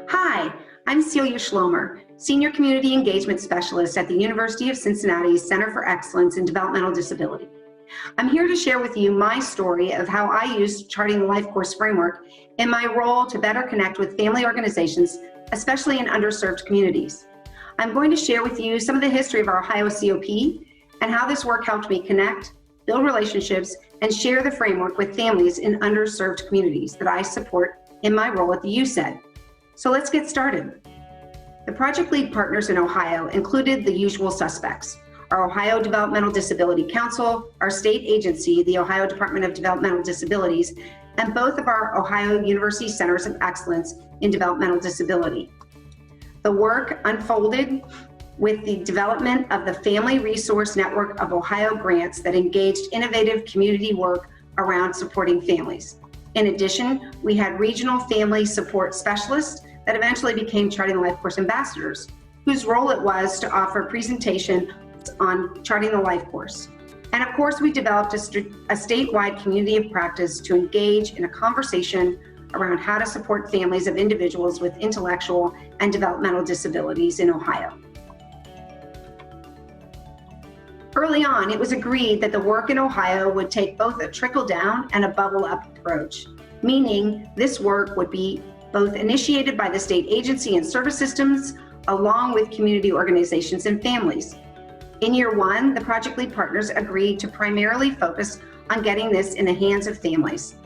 Hi, I'm Celia Schlomer, Senior Community Engagement Specialist at the University of Cincinnati's Center for Excellence in Developmental Disability. I'm here to share with you my story of how I used Charting the Life Course framework in my role to better connect with family organizations, especially in underserved communities. I'm going to share with you some of the history of our Ohio COP and how this work helped me connect, build relationships, and share the framework with families in underserved communities that I support in my role at the UCED. So let's get started. The project lead partners in Ohio included the usual suspects: our Ohio Developmental Disability Council, our state agency, the Ohio Department of Developmental Disabilities, and both of our Ohio University Centers of Excellence in Developmental Disability. The work unfolded with the development of the Family Resource Network of Ohio grants that engaged innovative community work around supporting families. In addition, we had regional family support specialists that eventually became Charting the Life Course ambassadors, whose role it was to offer presentation on Charting the Life Course. And of course, we developed a statewide community of practice to engage in a conversation around how to support families of individuals with intellectual and developmental disabilities in Ohio. Early on, it was agreed that the work in Ohio would take both a trickle-down and a bubble-up approach, meaning this work would be both initiated by the state agency and service systems, along with community organizations and families. In year one, the project lead partners agreed to primarily focus on getting this in the hands of families.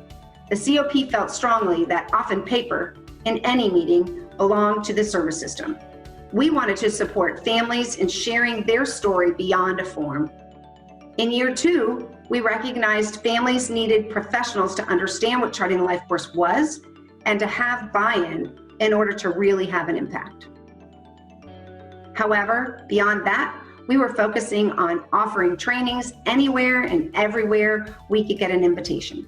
The COP felt strongly that often paper, in any meeting, belonged to the service system. We wanted to support families in sharing their story beyond a form. In year two, we recognized families needed professionals to understand what Charting the Life Course was and to have buy-in in order to really have an impact. However, beyond that, we were focusing on offering trainings anywhere and everywhere we could get an invitation.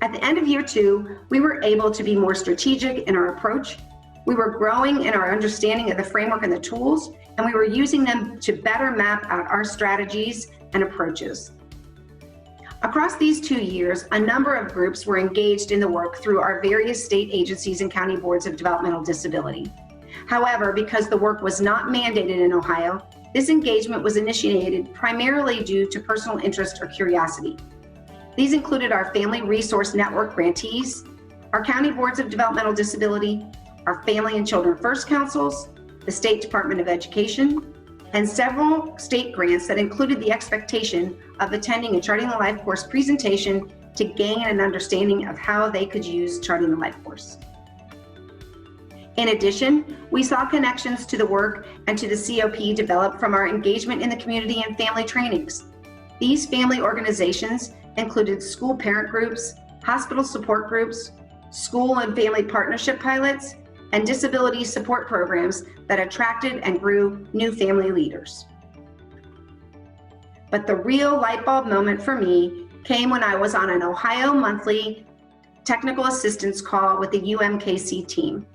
At the end of year two, we were able to be more strategic in our approach. We were growing in our understanding of the framework and the tools, and we were using them to better map out our strategies and approaches. Across these 2 years, a number of groups were engaged in the work through our various state agencies and county boards of developmental disability. However, because the work was not mandated in Ohio, this engagement was initiated primarily due to personal interest or curiosity. These included our Family Resource Network grantees, our county boards of developmental disability, our Family and Children First Councils, the State Department of Education, and several state grants that included the expectation of attending a Charting the Life Course presentation to gain an understanding of how they could use Charting the Life Course. In addition, we saw connections to the work and to the COP develop from our engagement in the community and family trainings. These family organizations included school parent groups, hospital support groups, school and family partnership pilots, and disability support programs that attracted and grew new family leaders. But the real light bulb moment for me came when I was on an Ohio monthly technical assistance call with the UMKC team.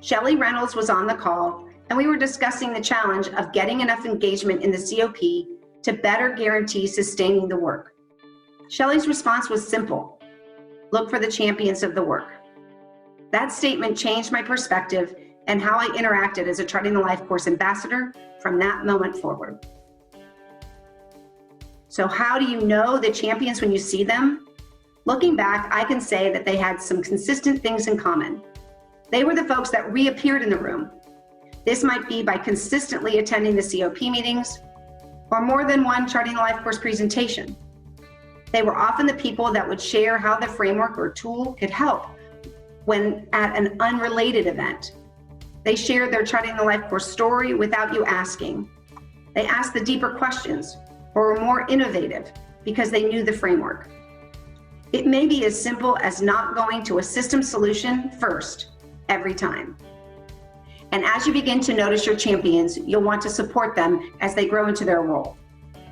Shelley Reynolds was on the call, and we were discussing the challenge of getting enough engagement in the COP to better guarantee sustaining the work. Shelley's response was simple: look for the champions of the work. That statement changed my perspective and how I interacted as a Charting the Life Course ambassador from that moment forward. So how do you know the champions when you see them? Looking back, I can say that they had some consistent things in common. They were the folks that reappeared in the room. This might be by consistently attending the COP meetings or more than one Charting the Life Course presentation. They were often the people that would share how the framework or tool could help when at an unrelated event. They shared their Charting the Life Course story without you asking. They asked the deeper questions or were more innovative because they knew the framework. It may be as simple as not going to a system solution first every time. And as you begin to notice your champions, you'll want to support them as they grow into their role.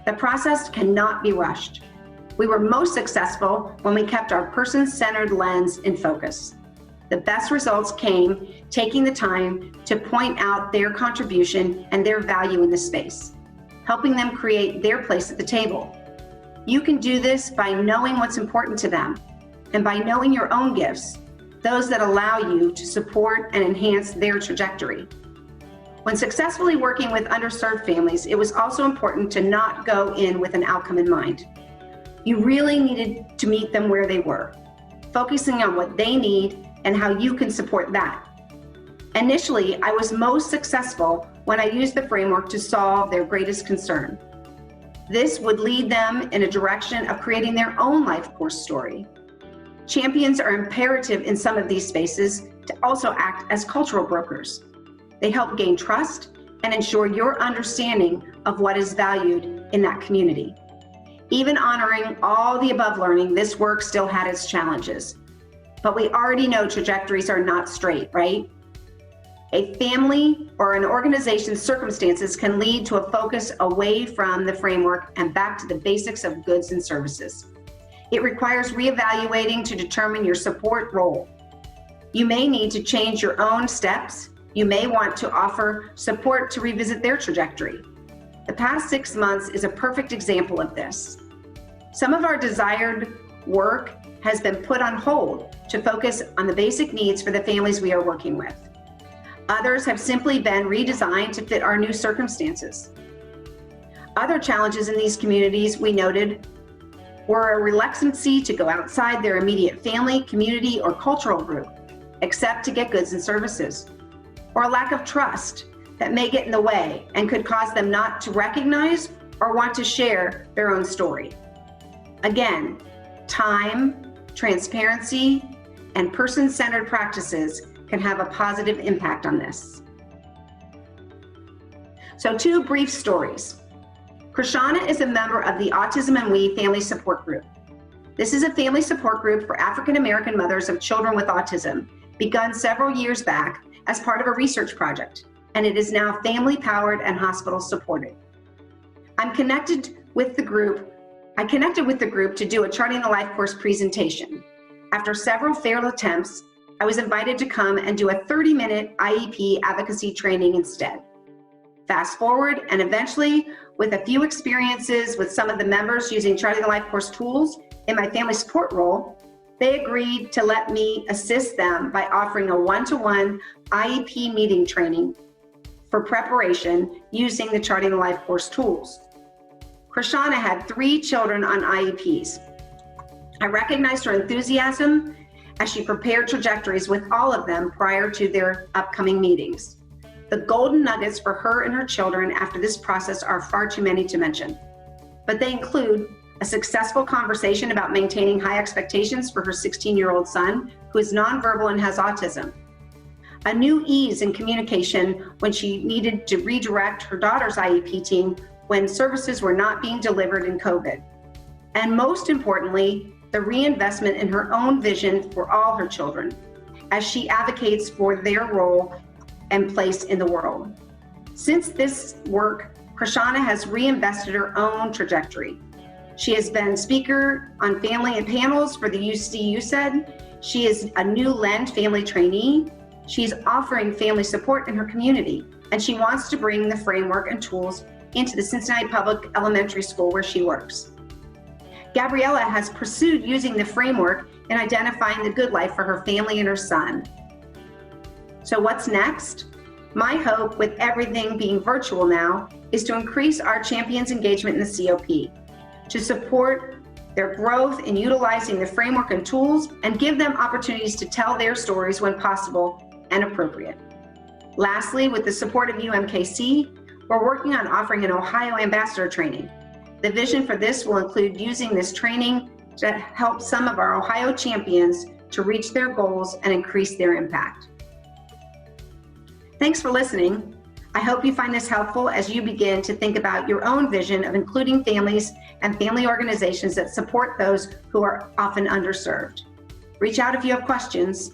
The process cannot be rushed. We were most successful when we kept our person-centered lens in focus. The best results came taking the time to point out their contribution and their value in the space, helping them create their place at the table. You can do this by knowing what's important to them and by knowing your own gifts, those that allow you to support and enhance their trajectory. When successfully working with underserved families, it was also important to not go in with an outcome in mind. You really needed to meet them where they were, focusing on what they need and how you can support that. Initially, I was most successful when I used the framework to solve their greatest concern. This would lead them in a direction of creating their own life course story. Champions are imperative in some of these spaces to also act as cultural brokers. They help gain trust and ensure your understanding of what is valued in that community. Even honoring all the above learning, this work still had its challenges. But we already know trajectories are not straight, right? A family or an organization's circumstances can lead to a focus away from the framework and back to the basics of goods and services. It requires reevaluating to determine your support role. You may need to change your own steps. You may want to offer support to revisit their trajectory. The past 6 months is a perfect example of this. Some of our desired work has been put on hold to focus on the basic needs for the families we are working with. Others have simply been redesigned to fit our new circumstances. Other challenges in these communities we noted were a reluctancy to go outside their immediate family, community, or cultural group, except to get goods and services, or a lack of trust that may get in the way and could cause them not to recognize or want to share their own story. Again, time, transparency, and person-centered practices can have a positive impact on this. So 2 brief stories. Krishana is a member of the Autism and We Family Support Group. This is a family support group for African American mothers of children with autism, begun several years back as part of a research project, and it is now family-powered and hospital-supported. I connected with the group to do a Charting the Life course presentation. After several failed attempts, I was invited to come and do a 30-minute IEP advocacy training instead. Fast forward, and eventually, with a few experiences with some of the members using Charting the Life course tools in my family support role, they agreed to let me assist them by offering a one-to-one IEP meeting training for preparation using the Charting the Life course tools. Krishana had 3 children on IEPs. I recognized her enthusiasm as she prepared trajectories with all of them prior to their upcoming meetings. The golden nuggets for her and her children after this process are far too many to mention, but they include a successful conversation about maintaining high expectations for her 16-year-old son who is nonverbal and has autism, a new ease in communication when she needed to redirect her daughter's IEP team when services were not being delivered in COVID, and most importantly, the reinvestment in her own vision for all her children as she advocates for their role and place in the world. Since this work, Krishana has reinvested her own trajectory. She has been speaker on family and panels for the UC. She is a new LEND family trainee. She's offering family support in her community, and she wants to bring the framework and tools into the Cincinnati Public Elementary School where she works. Gabriella has pursued using the framework in identifying the good life for her family and her son. So what's next? My hope with everything being virtual now is to increase our champions' engagement in the COP, to support their growth in utilizing the framework and tools, and give them opportunities to tell their stories when possible and appropriate. Lastly, with the support of UMKC, we're working on offering an Ohio Ambassador training. The vision for this will include using this training to help some of our Ohio champions to reach their goals and increase their impact. Thanks for listening. I hope you find this helpful as you begin to think about your own vision of including families and family organizations that support those who are often underserved. Reach out if you have questions.